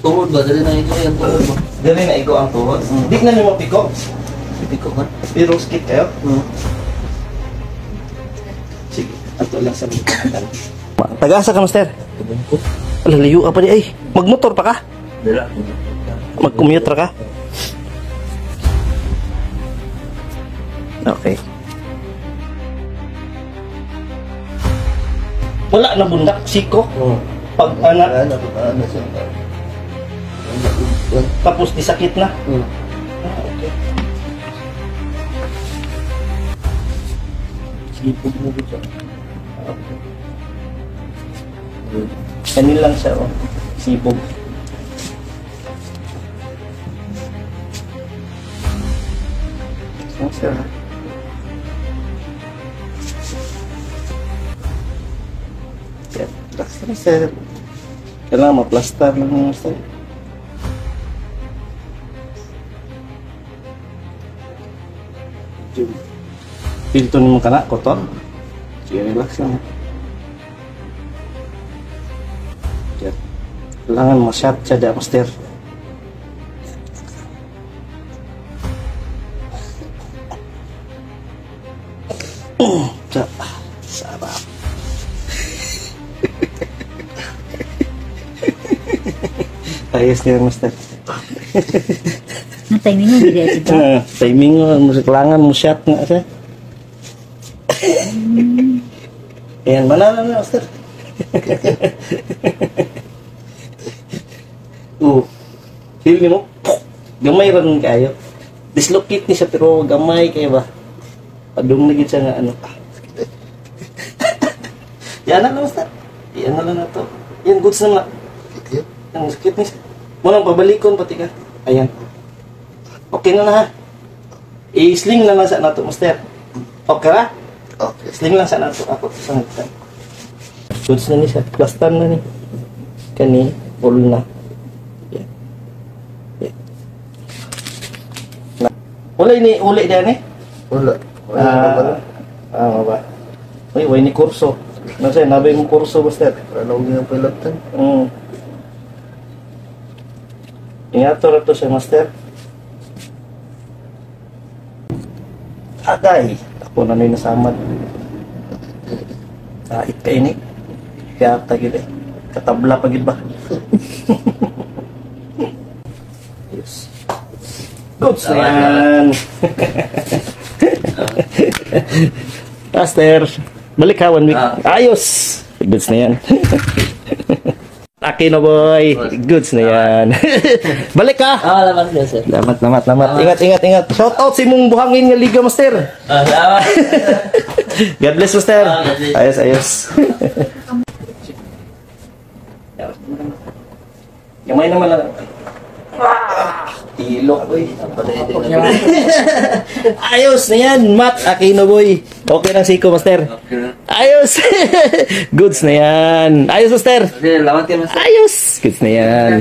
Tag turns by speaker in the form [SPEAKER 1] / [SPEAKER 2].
[SPEAKER 1] tuhod ba? Dali na ito yung tuhod ba?
[SPEAKER 2] Dali na igo ang tuhod. Di na nimo piko.
[SPEAKER 1] Piko ka?
[SPEAKER 2] Pero skip kayo. Sige, ato lang sa mga. Taga-asa ka, master?
[SPEAKER 1] Tubong ko.
[SPEAKER 2] Lalayo ka pa di ay. Magmotor pa ka?
[SPEAKER 1] Dala.
[SPEAKER 2] Mag-commute ka? Okay. Wala na bundak, siko. Pag anak,
[SPEAKER 1] Ano siya?
[SPEAKER 2] tapos disakit na. Okay.
[SPEAKER 1] Sipog mo ko siya.
[SPEAKER 2] Kanil lang siya, oh. Sibog. Oh, sir. Sir, plaster, sir. Kailangan ma-plaster lang mo, sir. Pilto ni mo ka na, koton. Sige, relax lang. Sir, kailangan ma-shot siya dyan, master. Sarap. Ayos niya, master.
[SPEAKER 3] Ang timing mo, hindi ito.
[SPEAKER 2] Timing mo, kailangan mo shot nga siya. Ayan, manala na, master. Feel niyo mo? Gamay rin kayo. Dislocate niya siya, pero gamay kayo ba? Padung na siya nga ano. Yan na lang, master. Yan na lang na to. Yan, goods na nga. Ang sakit niya. Munang pabalikon pati ka. Ayan. Okay na na ha. I-sling lang sa nato, master. Okay na?
[SPEAKER 1] Okay.
[SPEAKER 2] Sling lang sa nato. Ako sa nato. Goods na ni siya. Plaster na ni. Kani, full na. Yan. Yan. Na. Uli dyan eh.
[SPEAKER 1] Wala.
[SPEAKER 2] Ba? Uy, way ni kurso. Nasay, nabay mong kurso, master.
[SPEAKER 1] Ano yung pilatan?
[SPEAKER 2] Ingato na to siya, master. Agay. Ako na na'y nasamad. Kahit ka ini. Kaya tagid eh. Katabla pagid ba? Yes. Goods na yan. Master. Balik ha, 1 week. Ayos. Goods na yan. Aki na boy. Goods na yan. Balik ka.
[SPEAKER 1] Lamat na sir.
[SPEAKER 2] Lamat. Ingat. Shout out si mong buhangin nga liga, master.
[SPEAKER 1] Salamat.
[SPEAKER 2] God bless, master. Ayos. Gamay naman lang. Tilo, boy. Ayos na yan, Matt Aquino, boy. Okay lang siko, master. Ayos. Goods na yan. Ayos, master.
[SPEAKER 1] Salamat kayo, master.
[SPEAKER 2] Ayos. Goods na yan.